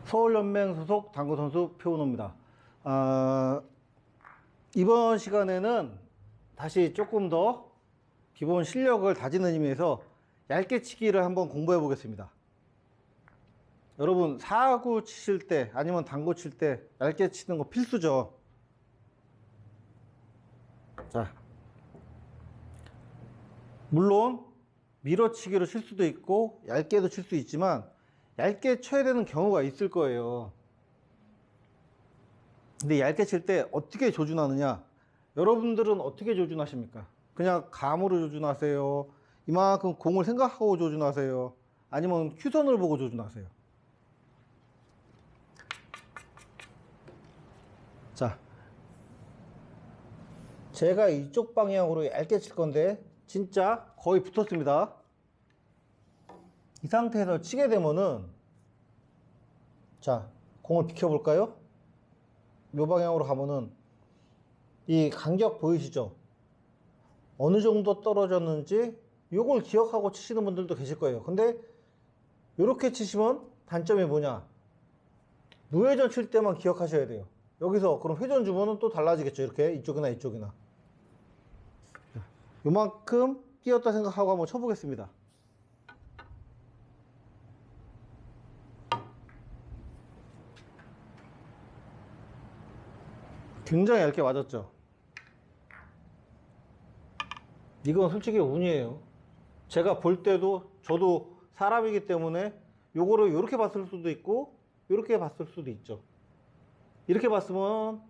서울연맹 소속 당구선수 표은호입니다. 이번 시간에는 다시 조금 더 기본 실력을 다지는 의미에서 얇게 치기를 한번 공부해 보겠습니다. 여러분, 사구 치실 때 아니면 당구 칠 때 얇게 치는 거 필수죠. 자, 물론 밀어치기로 칠 수도 있고 얇게도 칠 수 있지만 얇게 쳐야 되는 경우가 있을 거예요. 근데 얇게 칠 때 어떻게 조준하느냐? 여러분들은 어떻게 조준하십니까? 그냥 감으로 조준하세요? 이만큼 공을 생각하고 조준하세요? 아니면 큐선을 보고 조준하세요? 자, 제가 이쪽 방향으로 얇게 칠 건데 진짜 거의 붙었습니다. 이 상태에서 치게 되면은, 자, 공을 비켜볼까요? 이 방향으로 가면은 이 간격 보이시죠? 어느 정도 떨어졌는지 요걸 기억하고 치시는 분들도 계실 거예요. 근데 이렇게 치시면 단점이 뭐냐? 무회전 칠 때만 기억하셔야 돼요. 여기서 그럼 회전 주면은 또 달라지겠죠. 이렇게 이쪽이나 이쪽이나. 요만큼 뛰었다 생각하고 한번 쳐보겠습니다. 굉장히 얇게 맞았죠. 이건 솔직히 운이에요. 제가 볼 때도 저도 사람이기 때문에 요거를 이렇게 봤을 수도 있고 이렇게 봤을 수도 있죠. 이렇게 봤으면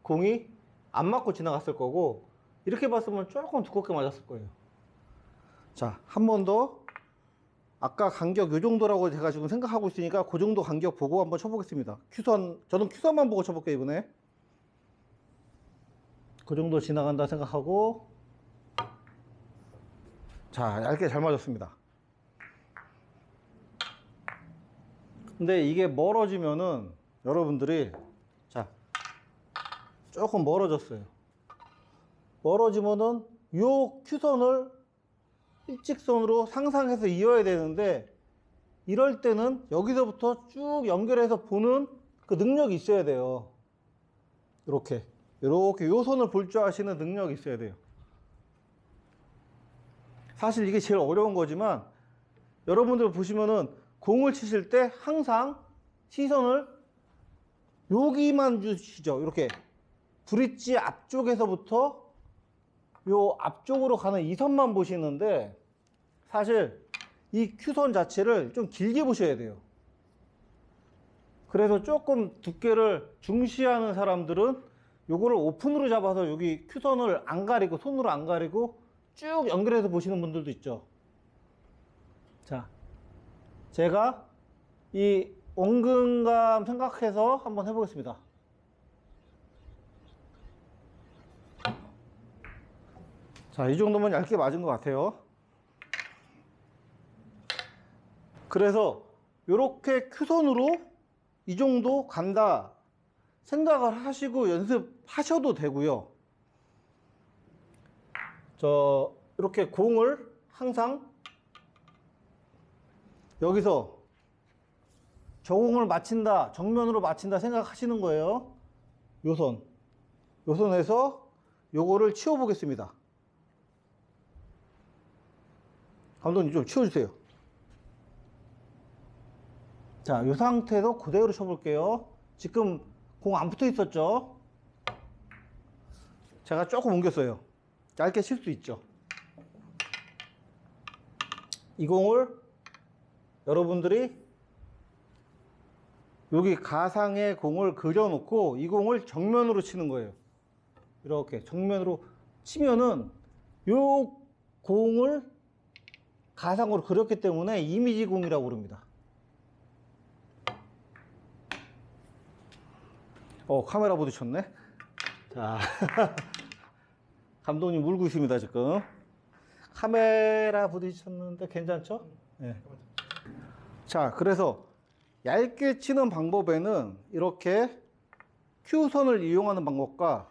공이 안 맞고 지나갔을 거고 이렇게 봤으면 조금 두껍게 맞았을 거예요. 자, 한 번 더. 아까 간격 요 정도라고 제가 지금 생각하고 있으니까 그 정도 간격 보고 한번 쳐보겠습니다. 큐선, 저는 큐선만 보고 쳐볼게요. 이번에 그 정도 지나간다 생각하고, 자, 얇게 잘 맞았습니다. 근데 이게 멀어지면은 여러분들이, 자, 조금 멀어졌어요. 멀어지면은 요 큐선을 일직선으로 상상해서 이어야 되는데, 이럴 때는 여기서부터 쭉 연결해서 보는 그 능력이 있어야 돼요. 이렇게 요 선을 볼 줄 아시는 능력이 있어야 돼요. 사실 이게 제일 어려운 거지만 여러분들 보시면은 공을 치실 때 항상 시선을 여기만 주시죠. 이렇게 브릿지 앞쪽에서부터 요 앞쪽으로 가는 이 선만 보시는데, 사실 이 큐선 자체를 좀 길게 보셔야 돼요. 그래서 조금 두께를 중시하는 사람들은 요거를 오픈으로 잡아서 여기 큐선을 안 가리고, 손으로 안 가리고 쭉 연결해서 보시는 분들도 있죠. 자, 제가 이 원근감 생각해서 한번 해보겠습니다. 자, 이 정도면 얇게 맞은 것 같아요. 그래서 이렇게 큐선으로 이 정도 간다 생각을 하시고 연습하셔도 되고요. 이렇게 공을 항상 여기서 저 공을 맞힌다, 정면으로 맞힌다 생각하시는 거예요. 요 선에서 요거를 치워 보겠습니다. 감독님 좀 치워주세요. 자, 이 상태에서 그대로 쳐볼게요. 지금 공 안 붙어 있었죠? 제가 조금 옮겼어요. 얇게 칠 수 있죠. 이 공을 여러분들이 여기 가상의 공을 그려놓고 이 공을 정면으로 치는 거예요. 이렇게 정면으로 치면은 요 공을 가상으로 그렸기 때문에 이미지 공이라고 부릅니다. 카메라 부딪혔네. 자, 감독님 울고 있습니다, 지금. 카메라 부딪혔는데 괜찮죠? 네. 자, 그래서 얇게 치는 방법에는 이렇게 큐선을 이용하는 방법과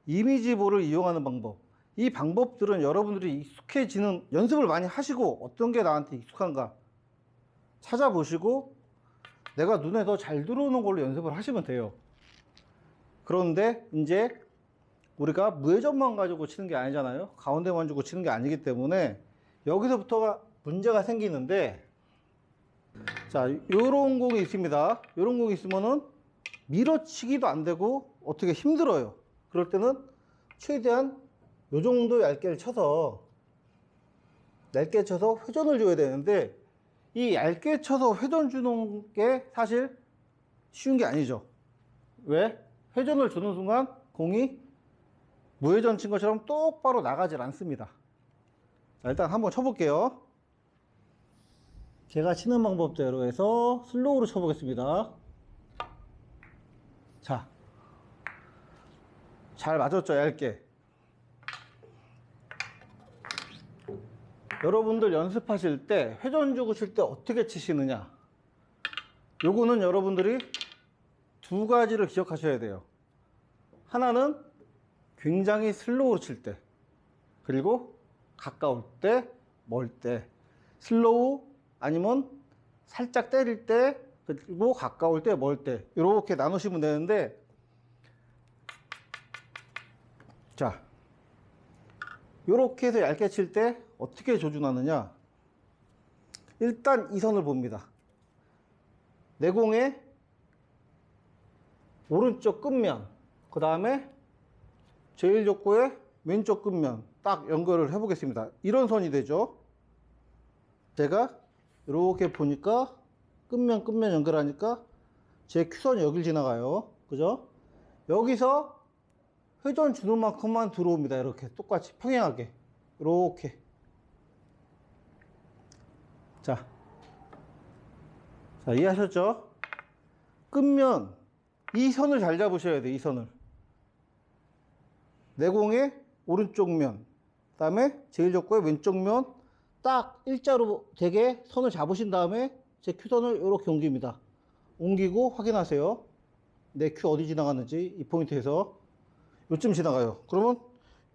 이미지볼을 이용하는 방법, 이 방법들은 여러분들이 익숙해지는, 연습을 많이 하시고 어떤 게 나한테 익숙한가 찾아보시고 내가 눈에 더 잘 들어오는 걸로 연습을 하시면 돼요. 그런데 이제 우리가 무회전만 가지고 치는 게 아니잖아요. 가운데만 주고 치는 게 아니기 때문에 여기서부터가 문제가 생기는데, 자, 요런 공이 있습니다. 요런 공이 있으면은 밀어치기도 안 되고 어떻게 힘들어요. 그럴 때는 최대한 요 정도 얇게 쳐서 회전을 줘야 되는데, 이 얇게 쳐서 회전 주는 게 사실 쉬운 게 아니죠. 왜? 회전을 주는 순간 공이 무회전 친 것처럼 똑바로 나가질 않습니다. 자, 일단 한번 쳐볼게요. 제가 치는 방법대로 해서 슬로우로 쳐보겠습니다. 자, 잘 맞았죠, 얇게. 여러분들 연습하실 때 회전 주고 칠 때 어떻게 치시느냐, 요거는 여러분들이 두 가지를 기억하셔야 돼요. 하나는 굉장히 슬로우로 칠 때, 그리고 가까울 때, 멀 때. 슬로우 아니면 살짝 때릴 때, 그리고 가까울 때, 멀 때. 이렇게 나누시면 되는데, 자, 이렇게 해서 얇게 칠 때 어떻게 조준하느냐. 일단 이 선을 봅니다. 내 공의 오른쪽 끝면, 그 다음에 제1족구의 왼쪽 끝면 딱 연결을 해 보겠습니다. 이런 선이 되죠. 제가 이렇게 보니까 끝면 연결하니까 제 큐선이 여길 지나가요. 그죠? 여기서 회전 주는 만큼만 들어옵니다. 이렇게 똑같이 평행하게 이렇게. 자, 이해하셨죠? 끝면 이 선을 잘 잡으셔야 돼요. 이 선을. 내 공의 오른쪽 면, 그 다음에 제1족구의 왼쪽 면 딱 일자로 되게 선을 잡으신 다음에 제 큐선을 이렇게 옮깁니다. 옮기고 확인하세요. 내 큐 어디 지나갔는지. 이 포인트에서 요쯤 지나가요. 그러면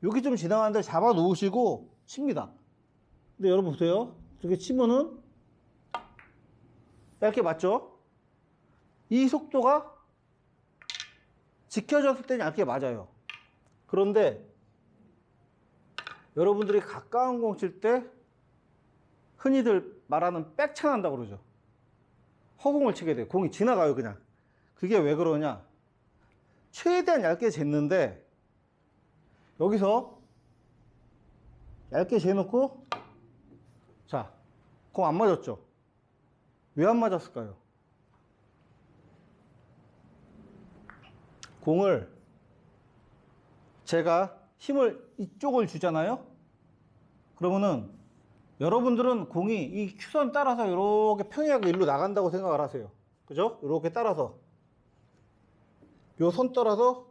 여기 좀 지나가는데 잡아 놓으시고 칩니다. 근데 여러분 보세요. 이렇게 치면은 얇게 맞죠? 이 속도가 지켜졌을 때는 얇게 맞아요. 그런데 여러분들이 가까운 공 칠 때 흔히들 말하는 백차 난다고 그러죠. 허공을 치게 돼요. 공이 지나가요, 그냥. 그게 왜 그러냐? 최대한 얇게 쟀는데 여기서 얇게 재놓고, 자, 공 안 맞았죠? 왜 안 맞았을까요? 공을 제가 힘을 이쪽을 주잖아요. 그러면은 여러분들은 공이 이 큐선 따라서 이렇게 평행하게 일로 나간다고 생각을 하세요. 그죠? 이렇게 따라서 요 선 따라서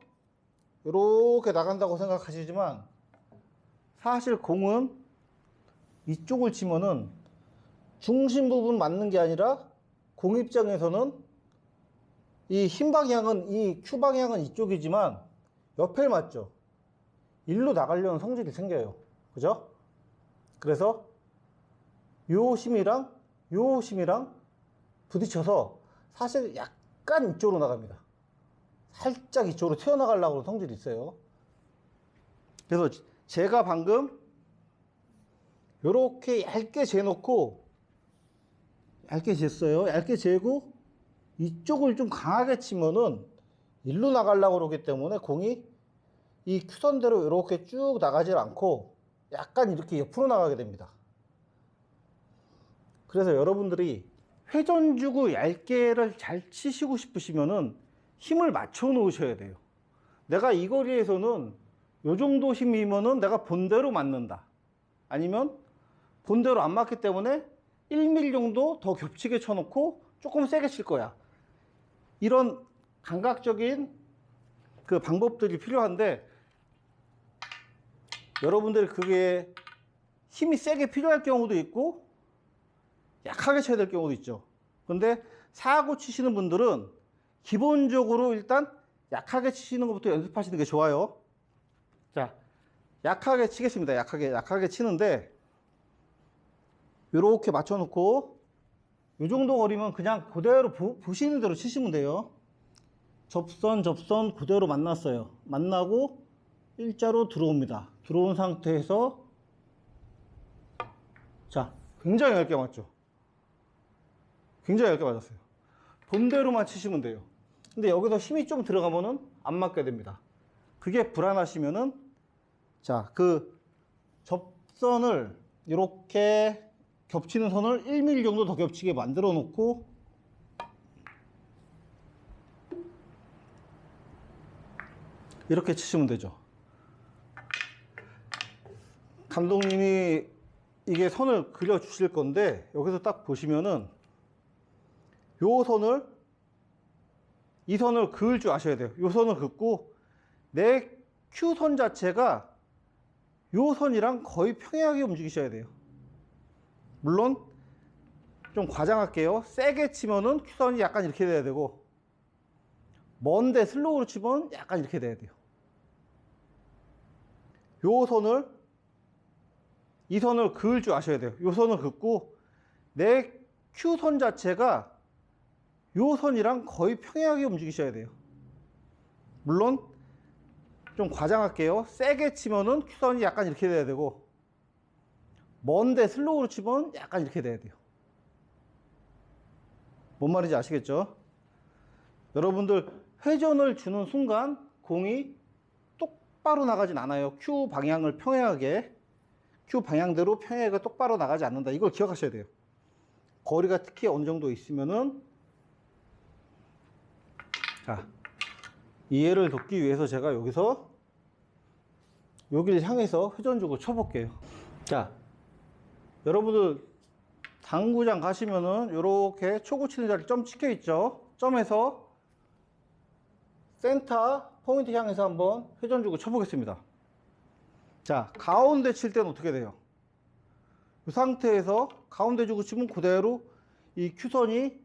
이렇게 나간다고 생각하시지만, 사실 공은 이쪽을 치면은 중심 부분 맞는 게 아니라 공 입장에서는 이 힘 방향은, 이 큐 방향은 이쪽이지만 옆에 맞죠. 일로 나가려는 성질이 생겨요. 그죠? 그래서 요 힘이랑 요 힘이랑 부딪혀서 사실 약간 이쪽으로 나갑니다. 살짝 이쪽으로 튀어나가려고 성질이 있어요. 그래서 제가 방금 요렇게 얇게 재놓고, 얇게 쟀어요. 얇게 재고 이쪽을 좀 강하게 치면은 일로 나가려고 그러기 때문에 공이 이 큐선대로 이렇게 쭉 나가질 않고 약간 이렇게 옆으로 나가게 됩니다. 그래서 여러분들이 회전 주고 얇게를 잘 치시고 싶으시면은 힘을 맞춰 놓으셔야 돼요. 내가 이 거리에서는 요 정도 힘이면은 내가 본대로 맞는다. 아니면 본대로 안 맞기 때문에 1mm 정도 더 겹치게 쳐놓고 조금 세게 칠 거야. 이런 감각적인 그 방법들이 필요한데, 여러분들이 그게 힘이 세게 필요할 경우도 있고 약하게 쳐야 될 경우도 있죠. 근데 사고 치시는 분들은 기본적으로 일단 약하게 치시는 것부터 연습하시는 게 좋아요. 자, 약하게 치겠습니다. 약하게 치는데 요렇게 맞춰놓고, 이 정도 거리면 그냥 그대로 보시는 대로 치시면 돼요. 접선 그대로 만났어요. 만나고 일자로 들어옵니다. 들어온 상태에서 자, 굉장히 얇게 맞죠? 굉장히 얇게 맞았어요. 본대로만 치시면 돼요. 근데 여기서 힘이 좀 들어가면은 안 맞게 됩니다. 그게 불안하시면은 자, 그 접선을 이렇게 겹치는 선을 1mm 정도 더 겹치게 만들어 놓고 이렇게 치시면 되죠. 감독님이 이게 선을 그려 주실 건데 여기서 딱 보시면은 이 선을 그을 줄 아셔야 돼요. 이 선을 긋고 내 Q선 자체가 이 선이랑 거의 평행하게 움직이셔야 돼요. 물론 좀 과장할게요. 세게 치면은 Q선이 약간 이렇게 돼야 되고 먼데 슬로우로 치면 약간 이렇게 돼야 돼요. 이 선을 그을 줄 아셔야 돼요. 이 선을 긋고 내 Q선 자체가 이 선이랑 거의 평행하게 움직이셔야 돼요. 물론 좀 과장할게요. 세게 치면은 Q선이 약간 이렇게 돼야 되고 먼데 슬로우로 치면 약간 이렇게 돼야 돼요. 뭔 말인지 아시겠죠? 여러분들 회전을 주는 순간 공이 똑바로 나가진 않아요. Q 방향을 평행하게 Q 방향대로 평행하게 똑바로 나가지 않는다. 이걸 기억하셔야 돼요. 거리가 특히 어느 정도 있으면은 자, 이해를 돕기 위해서 제가 여기서 여기를 향해서 회전 주고 쳐볼게요. 자, 여러분들 당구장 가시면은 이렇게 초구 치는 자리 점 찍혀 있죠. 점에서 센터 포인트 향해서 한번 회전 주고 쳐보겠습니다. 자, 가운데 칠 때는 어떻게 돼요? 이 상태에서 가운데 주고 치면 그대로 이 Q선이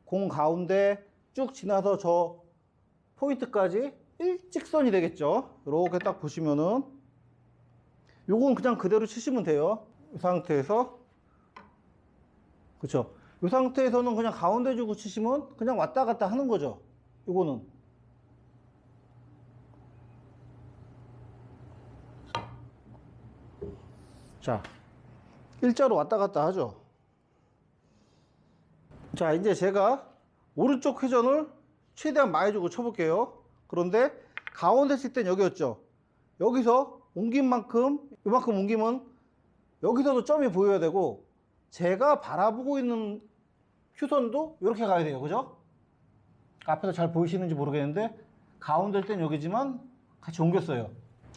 공 가운데 쭉 지나서 저 포인트까지 일직선이 되겠죠. 이렇게 딱 보시면은 요건 그냥 그대로 치시면 돼요. 이 상태에서 그쵸. 이 상태에서는 그냥 가운데 주고 치시면 그냥 왔다 갔다 하는 거죠. 요거는 자, 일자로 왔다 갔다 하죠. 자, 이제 제가 오른쪽 회전을 최대한 많이 주고 쳐볼게요. 그런데 가운데 칠 땐 여기였죠. 여기서 옮긴 만큼 이만큼 옮기면 여기서도 점이 보여야 되고 제가 바라보고 있는 Q선도 이렇게 가야 돼요. 그죠? 앞에서 잘 보이시는지 모르겠는데 가운데일 땐 여기지만 같이 옮겼어요.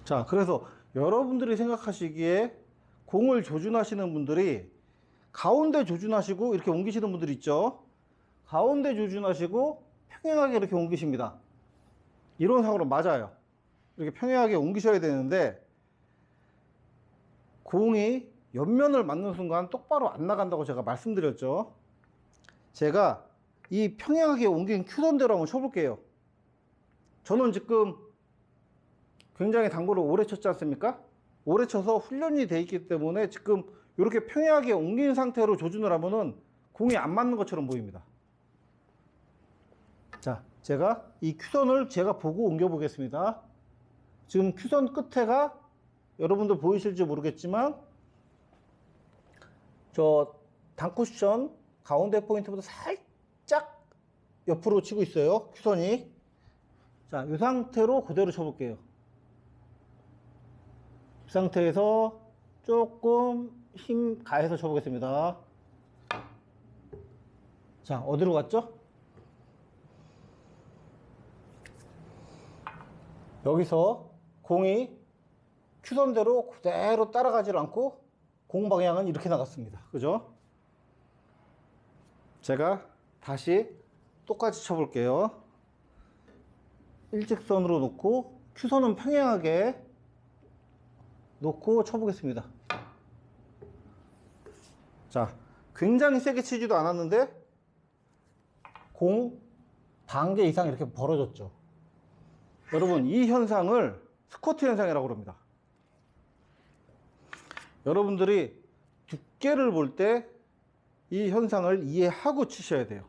자, 그래서 여러분들이 생각하시기에 공을 조준하시는 분들이 가운데 조준하시고 이렇게 옮기시는 분들 있죠. 가운데 조준하시고 평행하게 이렇게 옮기십니다. 이론상으로 맞아요. 이렇게 평행하게 옮기셔야 되는데 공이 옆면을 맞는 순간 똑바로 안 나간다고 제가 말씀드렸죠. 제가 이 평행하게 옮긴 Q선대로 한번 쳐볼게요. 저는 지금 굉장히 당구를 오래 쳤지 않습니까? 오래 쳐서 훈련이 돼 있기 때문에 지금 이렇게 평행하게 옮긴 상태로 조준을 하면은 공이 안 맞는 것처럼 보입니다. 자, 제가 이 Q선을 제가 보고 옮겨 보겠습니다. 지금 Q선 끝에가 여러분들 보이실지 모르겠지만 저 단쿠션 가운데 포인트보다 살짝 옆으로 치고 있어요. Q선이. 자, 이 상태로 그대로 쳐볼게요. 이 상태에서 조금 힘 가해서 쳐보겠습니다. 자, 어디로 갔죠? 여기서 공이 Q선대로 그대로 따라가지 않고 공 방향은 이렇게 나갔습니다. 그죠? 제가 다시 똑같이 쳐볼게요. 일직선으로 놓고 Q선은 평행하게 놓고 쳐보겠습니다. 자, 굉장히 세게 치지도 않았는데 공 반개 이상 이렇게 벌어졌죠. 여러분, 이 현상을 스쿼트 현상이라고 합니다. 여러분들이 두께를 볼 때 이 현상을 이해하고 치셔야 돼요.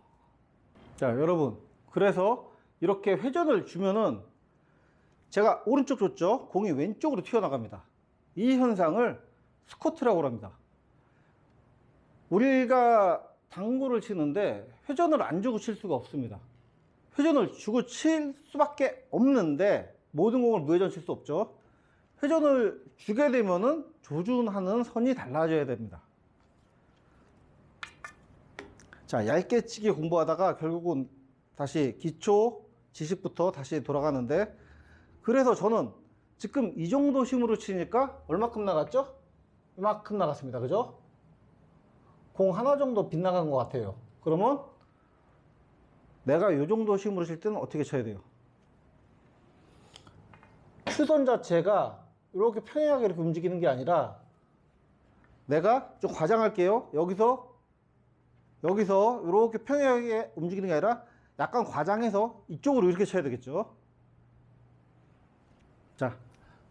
자, 여러분. 그래서 이렇게 회전을 주면은 제가 오른쪽 줬죠? 공이 왼쪽으로 튀어나갑니다. 이 현상을 스쿼트라고 합니다. 우리가 당구를 치는데 회전을 안 주고 칠 수가 없습니다. 회전을 주고 칠 수밖에 없는데 모든 공을 무회전 칠 수 없죠. 회전을 주게 되면은 조준하는 선이 달라져야 됩니다. 자, 얇게 치기 공부하다가 결국은 다시 기초 지식부터 다시 돌아가는데, 그래서 저는 지금 이 정도 힘으로 치니까 얼마큼 나갔죠? 이만큼 나갔습니다. 그죠? 공 하나 정도 빗나간 것 같아요. 그러면 내가 이 정도 힘으로 칠 때는 어떻게 쳐야 돼요? 추선 자체가 이렇게 평행하게 이렇게 움직이는 게 아니라, 내가 좀 과장할게요. 여기서 이렇게 평행하게 움직이는 게 아니라 약간 과장해서 이쪽으로 이렇게 쳐야 되겠죠. 자,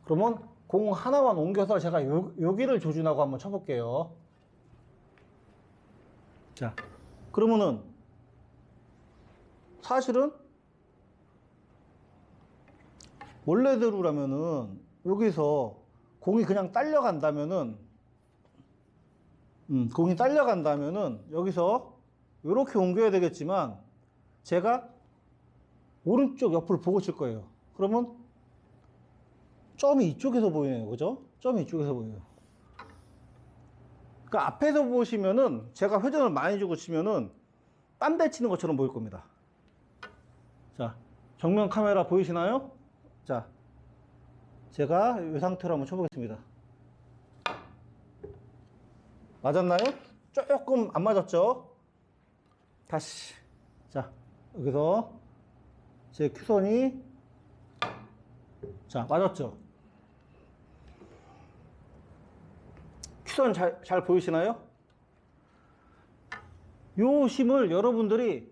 그러면 공 하나만 옮겨서 제가 여기를 조준하고 한번 쳐볼게요. 자, 그러면은 사실은 원래대로라면은 여기서 공이 그냥 딸려간다면은 여기서 이렇게 옮겨야 되겠지만 제가 오른쪽 옆을 보고 칠 거예요. 그러면 점이 이쪽에서 보이네요. 그죠? 점이 이쪽에서 보여요. 그러니까 앞에서 보시면은 제가 회전을 많이 주고 치면은 딴 데 치는 것처럼 보일 겁니다. 자, 정면 카메라 보이시나요? 자, 제가 이 상태로 한번 쳐보겠습니다. 맞았나요? 조금 안 맞았죠? 다시. 자, 여기서 제 큐선이, 자, 맞았죠? 큐선 잘 보이시나요? 요 힘을 여러분들이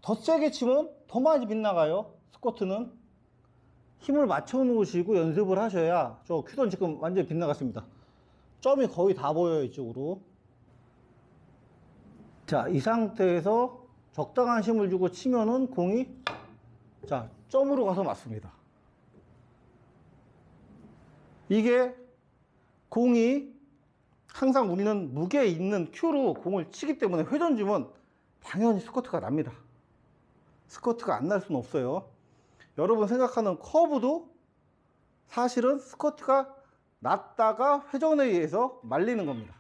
더 세게 치면 더 많이 빗나가요. 스쿼트는 힘을 맞춰 놓으시고 연습을 하셔야. 저 큐선 지금 완전히 빗나갔습니다. 점이 거의 다 보여요, 이쪽으로. 자, 이 상태에서 적당한 힘을 주고 치면은 공이, 자, 점으로 가서 맞습니다. 이게 공이 항상 우리는 무게 있는 큐로 공을 치기 때문에 회전 주면 당연히 스쿼트가 납니다. 스쿼트가 안 날 수는 없어요. 여러분 생각하는 커브도 사실은 스쿼트가 났다가 회전에 의해서 말리는 겁니다.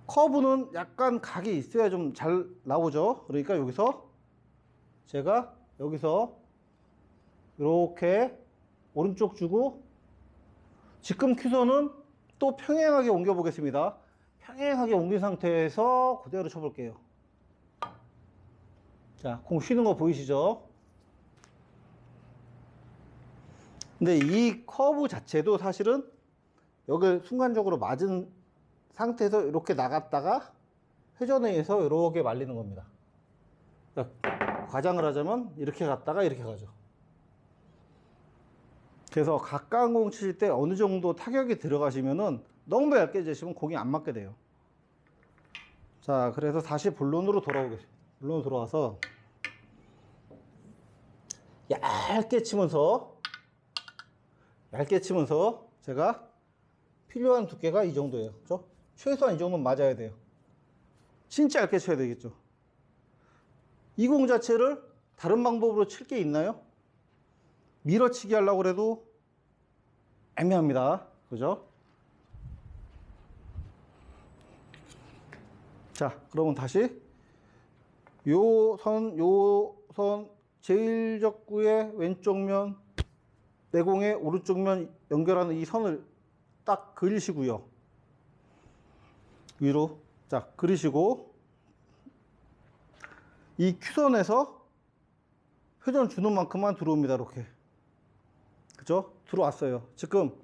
커브는 약간 각이 있어야 좀 잘 나오죠. 그러니까 여기서 제가 여기서 이렇게 오른쪽 주고, 지금 큐선은 또 평행하게 옮겨 보겠습니다. 평행하게 옮긴 상태에서 그대로 쳐볼게요. 자, 공 쉬는 거 보이시죠? 근데 이 커브 자체도 사실은 여기 순간적으로 맞은 상태에서 이렇게 나갔다가 회전에 의해서 이렇게 말리는 겁니다. 그러니까 과장을 하자면 이렇게 갔다가 이렇게 가죠. 그래서 가까운 공 치실 때 어느 정도 타격이 들어가시면은 너무 얇게 치시면 공이 안 맞게 돼요. 자, 그래서 다시 본론으로 돌아오겠습니다. 본론으로 돌아와서 얇게 치면서 제가 필요한 두께가 이 정도예요. 그렇죠? 최소한 이 정도는 맞아야 돼요. 진짜 얇게 쳐야 되겠죠. 이 공 자체를 다른 방법으로 칠 게 있나요? 밀어치기 하려고 해도 애매합니다. 그죠? 자, 그러면 다시 요 선 제일 적구의 왼쪽 면, 내공의 오른쪽 면 연결하는 이 선을 딱 그리시고요. 위로 자 그리시고, 이 큐선에서 회전 주는 만큼만 들어옵니다. 이렇게. 그죠? 들어왔어요. 지금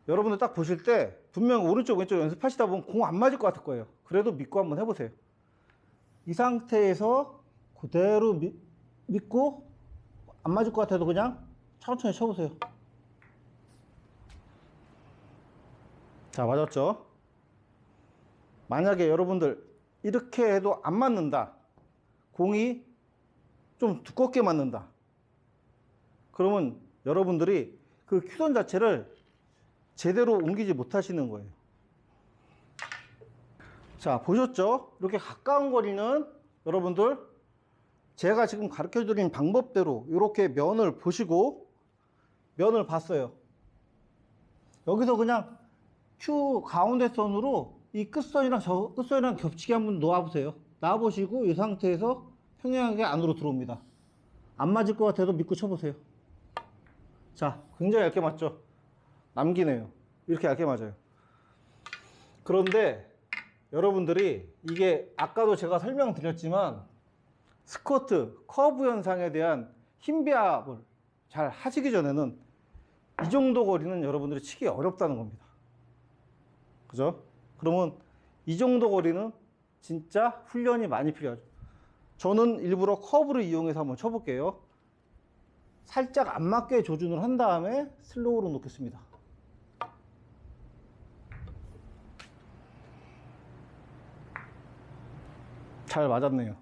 여러분들 딱 보실 때 분명 오른쪽 왼쪽 연습하시다 보면 공 안 맞을 것 같을 거예요. 그래도 믿고 한번 해보세요. 이 상태에서 그대로 믿고, 안 맞을 것 같아도 그냥 천천히 쳐보세요. 자, 맞았죠? 만약에 여러분들 이렇게 해도 안 맞는다. 공이 좀 두껍게 맞는다. 그러면 여러분들이 그 큐선 자체를 제대로 옮기지 못하시는 거예요. 자, 보셨죠? 이렇게 가까운 거리는 여러분들 제가 지금 가르쳐 드린 방법대로 이렇게 면을 보시고 면을 봤어요. 여기서 그냥 큐 가운데 선으로 이 끝선이랑 저 끝선이랑 겹치게 한번 놓아보세요. 놔보시고 이 상태에서 평행하게 안으로 들어옵니다. 안 맞을 것 같아도 믿고 쳐보세요. 자, 굉장히 얇게 맞죠? 남기네요. 이렇게 얇게 맞아요. 그런데 여러분들이 이게 아까도 제가 설명드렸지만 스쿼트, 커브 현상에 대한 힘 배합을 잘 하시기 전에는 이 정도 거리는 여러분들이 치기 어렵다는 겁니다. 그죠? 그러면 이 정도 거리는 진짜 훈련이 많이 필요하죠. 저는 일부러 커브를 이용해서 한번 쳐볼게요. 살짝 안 맞게 조준을 한 다음에 슬로우로 놓겠습니다. 잘 맞았네요.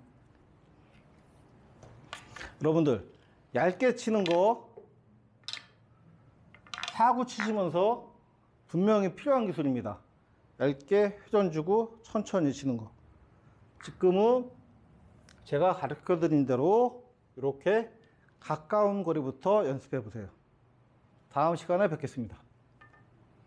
여러분들 얇게 치는 거 사구 치시면서 분명히 필요한 기술입니다. 얇게 회전 주고 천천히 치는 거. 지금은 제가 가르쳐 드린 대로 이렇게 가까운 거리부터 연습해 보세요. 다음 시간에 뵙겠습니다.